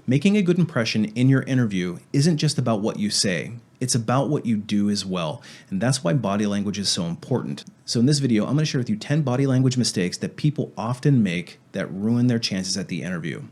Making a good impression in your interview isn't just about what you say. It's about what you do as well, and that's why body language is so important. So in this video, I'm going to share with you 10 body language mistakes that people often make that ruin their chances at the interview.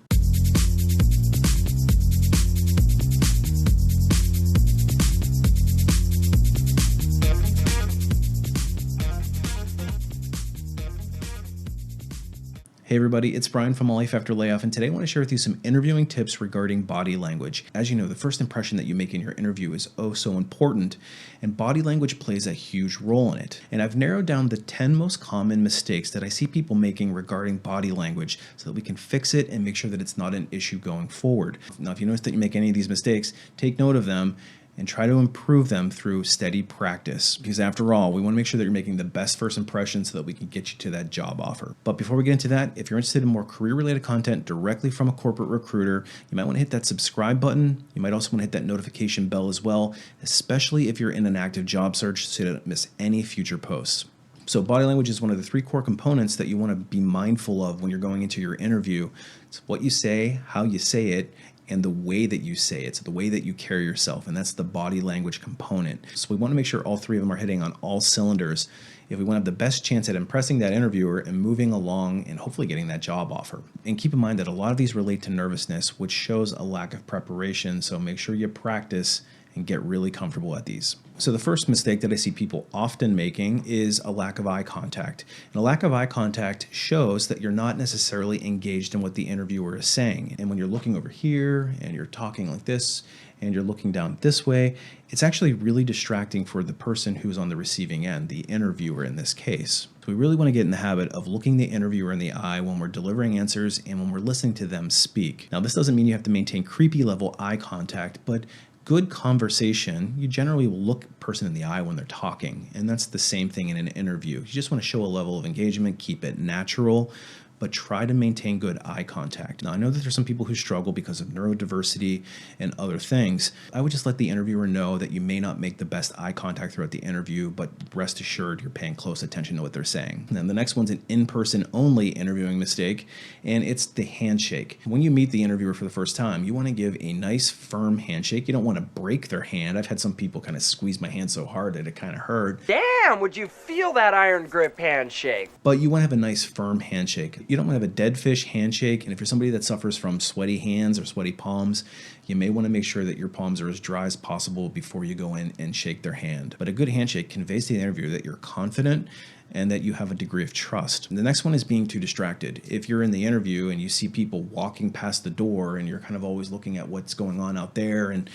Hey everybody, it's Brian from A Life After Layoff, and today I want to share with you some interviewing tips regarding body language. As you know, the first impression that you make in your interview is oh so important, and body language plays a huge role in it. And I've narrowed down the 10 most common mistakes that I see people making regarding body language so that we can fix it and make sure that it's not an issue going forward. Now, if you notice that you make any of these mistakes, take note of them and try to improve them through steady practice. Because after all, we want to make sure that you're making the best first impression so that we can get you to that job offer. But before we get into that, if you're interested in more career-related content directly from a corporate recruiter, you might want to hit that subscribe button. You might also want to hit that notification bell as well, especially if you're in an active job search so you don't miss any future posts. So body language is one of the 3 core components that you want to be mindful of when you're going into your interview. It's what you say, how you say it, and the way that you say it, so the way that you carry yourself, and that's the body language component. So we want to make sure all 3 of them are hitting on all cylinders if we want to have the best chance at impressing that interviewer and moving along and hopefully getting that job offer. And keep in mind that a lot of these relate to nervousness, which shows a lack of preparation, so make sure you practice and get really comfortable at these. So the first mistake that I see people often making is a lack of eye contact. And a lack of eye contact shows that you're not necessarily engaged in what the interviewer is saying. And when you're looking over here and you're talking like this and you're looking down this way, it's actually really distracting for the person who's on the receiving end, the interviewer in this case. So we really want to get in the habit of looking the interviewer in the eye when we're delivering answers and when we're listening to them speak. Now, this doesn't mean you have to maintain creepy level eye contact, but good conversation, you generally will look a person in the eye when they're talking, and that's the same thing in an interview. You just want to show a level of engagement, keep it natural, but try to maintain good eye contact. Now, I know that there's some people who struggle because of neurodiversity and other things. I would just let the interviewer know that you may not make the best eye contact throughout the interview, but rest assured you're paying close attention to what they're saying. And then the next one's an in-person only interviewing mistake, and it's the handshake. When you meet the interviewer for the first time, you want to give a nice firm handshake. You don't want to break their hand. I've had some people kind of squeeze my hand so hard that it kind of hurt. Damn, would you feel that iron grip handshake? But you want to have a nice firm handshake. You don't want to have a dead fish handshake, and if you're somebody that suffers from sweaty hands or sweaty palms, you may want to make sure that your palms are as dry as possible before you go in and shake their hand. But a good handshake conveys to the interviewer that you're confident and that you have a degree of trust. And the next one is being too distracted. If you're in the interview and you see people walking past the door and you're kind of always looking at what's going on out there and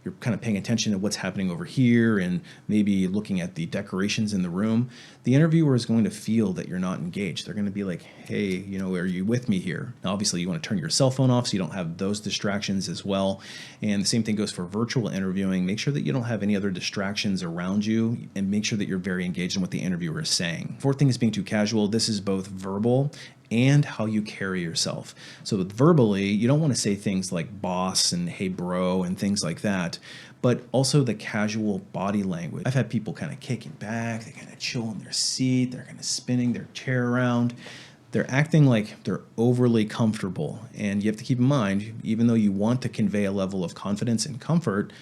you're kind of paying attention to what's happening over here and maybe looking at the decorations in the room, the interviewer is going to feel that you're not engaged. They're going to be like, hey, you know, are you with me here? Now, obviously, you want to turn your cell phone off so you don't have those distractions as well. And the same thing goes for virtual interviewing. Make sure that you don't have any other distractions around you and make sure that you're very engaged in what the interviewer is saying. Fourth thing is being too casual. This is both verbal and how you carry yourself. So with verbally, you don't want to say things like boss and hey bro and things like that, but also the casual body language. I've had people kind of kicking back, they kind of chill in their seat, they're kind of spinning their chair around. They're acting like they're overly comfortable. And you have to keep in mind, even though you want to convey a level of confidence and comfort,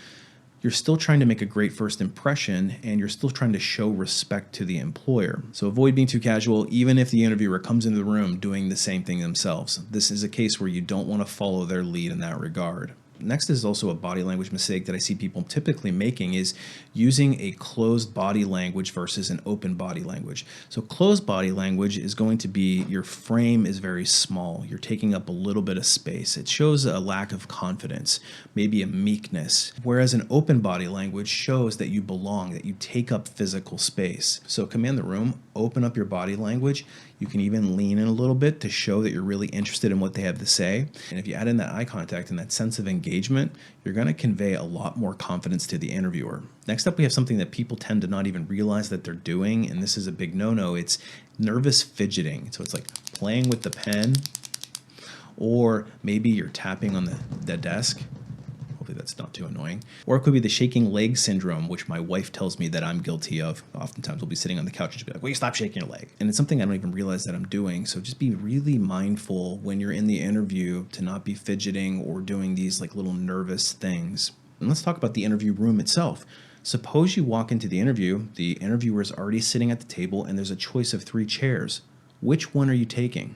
you're still trying to make a great first impression and you're still trying to show respect to the employer. So avoid being too casual, even if the interviewer comes into the room doing the same thing themselves. This is a case where you don't want to follow their lead in that regard. Next is also a body language mistake that I see people typically making is using a closed body language versus an open body language. So closed body language is going to be your frame is very small. You're taking up a little bit of space. It shows a lack of confidence, maybe a meekness. Whereas an open body language shows that you belong, that you take up physical space. So command the room, open up your body language. You can even lean in a little bit to show that you're really interested in what they have to say. And if you add in that eye contact and that sense of engagement, you're going to convey a lot more confidence to the interviewer. Next up, we have something that people tend to not even realize that they're doing, and this is a big no-no. It's nervous fidgeting. So it's like playing with the pen, or maybe you're tapping on the desk. Hopefully that's not too annoying. Or it could be the shaking leg syndrome, which my wife tells me that I'm guilty of. Oftentimes we'll be sitting on the couch and she'll be like, will you stop shaking your leg? And it's something I don't even realize that I'm doing. So just be really mindful when you're in the interview to not be fidgeting or doing these like little nervous things. And let's talk about the interview room itself. Suppose you walk into the interviewer is already sitting at the table and there's a choice of 3 chairs. Which one are you taking?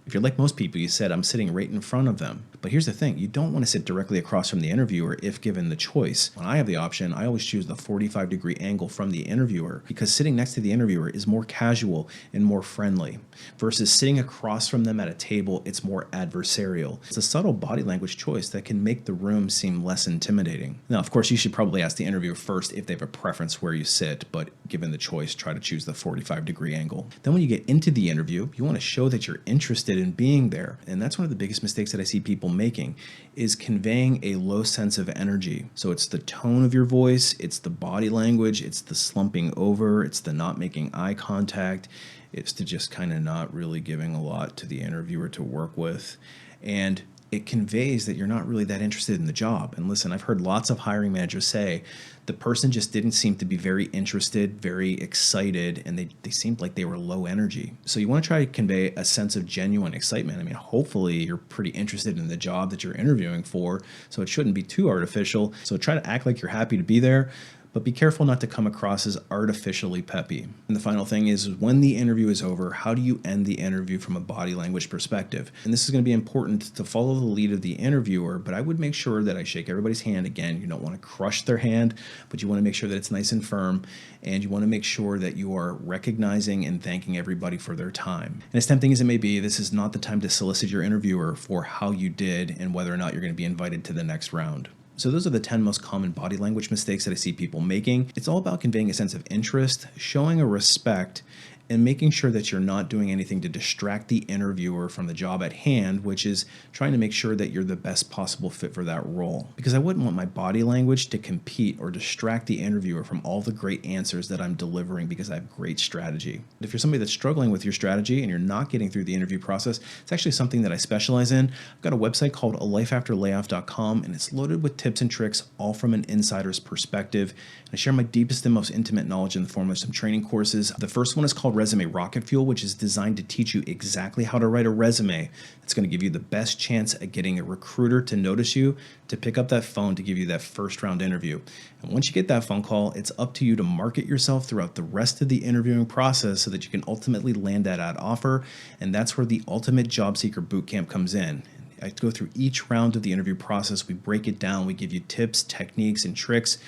If you're like most people, you said, I'm sitting right in front of them. But here's the thing, you don't want to sit directly across from the interviewer if given the choice. When I have the option, I always choose the 45-degree angle from the interviewer because sitting next to the interviewer is more casual and more friendly versus sitting across from them at a table, it's more adversarial. It's a subtle body language choice that can make the room seem less intimidating. Now, of course, you should probably ask the interviewer first if they have a preference where you sit, but given the choice, try to choose the 45-degree angle. Then when you get into the interview, you want to show that you're interested in being there. And that's one of the biggest mistakes that I see people making is conveying a low sense of energy. So it's the tone of your voice, it's the body language, it's the slumping over, it's the not making eye contact, it's the just kind of not really giving a lot to the interviewer to work with. And it conveys that you're not really that interested in the job. And listen, I've heard lots of hiring managers say the person just didn't seem to be very interested, very excited, and they seemed like they were low energy. So you want to try to convey a sense of genuine excitement. I mean, hopefully you're pretty interested in the job that you're interviewing for, so it shouldn't be too artificial. So try to act like you're happy to be there, but be careful not to come across as artificially peppy. And the final thing is when the interview is over, how do you end the interview from a body language perspective? And this is going to be important to follow the lead of the interviewer, but I would make sure that I shake everybody's hand. Again, you don't want to crush their hand, but you want to make sure that it's nice and firm, and you want to make sure that you are recognizing and thanking everybody for their time. And as tempting as it may be, this is not the time to solicit your interviewer for how you did and whether or not you're going to be invited to the next round. So those are the 10 most common body language mistakes that I see people making. It's all about conveying a sense of interest, showing a respect, and making sure that you're not doing anything to distract the interviewer from the job at hand, which is trying to make sure that you're the best possible fit for that role. Because I wouldn't want my body language to compete or distract the interviewer from all the great answers that I'm delivering because I have great strategy. If you're somebody that's struggling with your strategy and you're not getting through the interview process, it's actually something that I specialize in. I've got a website called alifeafterlayoff.com, and it's loaded with tips and tricks, all from an insider's perspective. And I share my deepest and most intimate knowledge in the form of some training courses. The first one is called Resume Rocketfuel, which is designed to teach you exactly how to write a resume. It's going to give you the best chance at getting a recruiter to notice you, to pick up that phone to give you that first round interview. And once you get that phone call, it's up to you to market yourself throughout the rest of the interviewing process so that you can ultimately land that offer. And that's where the ultimate Job Seeker Bootcamp comes in. I go through each round of the interview process. We break it down. We give you tips, techniques, and tricks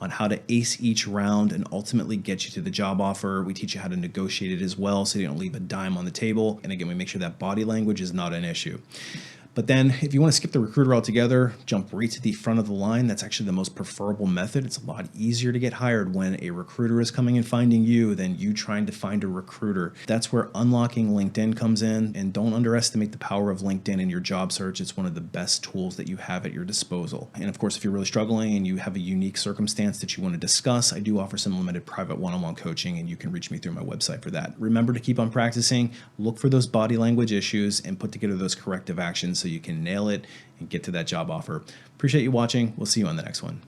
on how to ace each round and ultimately get you to the job offer. We teach you how to negotiate it as well so you don't leave a dime on the table. And again, we make sure that body language is not an issue. But then if you want to skip the recruiter altogether, jump right to the front of the line. That's actually the most preferable method. It's a lot easier to get hired when a recruiter is coming and finding you than you trying to find a recruiter. That's where unlocking LinkedIn comes in, and don't underestimate the power of LinkedIn in your job search. It's one of the best tools that you have at your disposal. And of course, if you're really struggling and you have a unique circumstance that you want to discuss, I do offer some limited private one-on-one coaching, and you can reach me through my website for that. Remember to keep on practicing, look for those body language issues, and put together those corrective actions so you can nail it and get to that job offer. Appreciate you watching. We'll see you on the next one.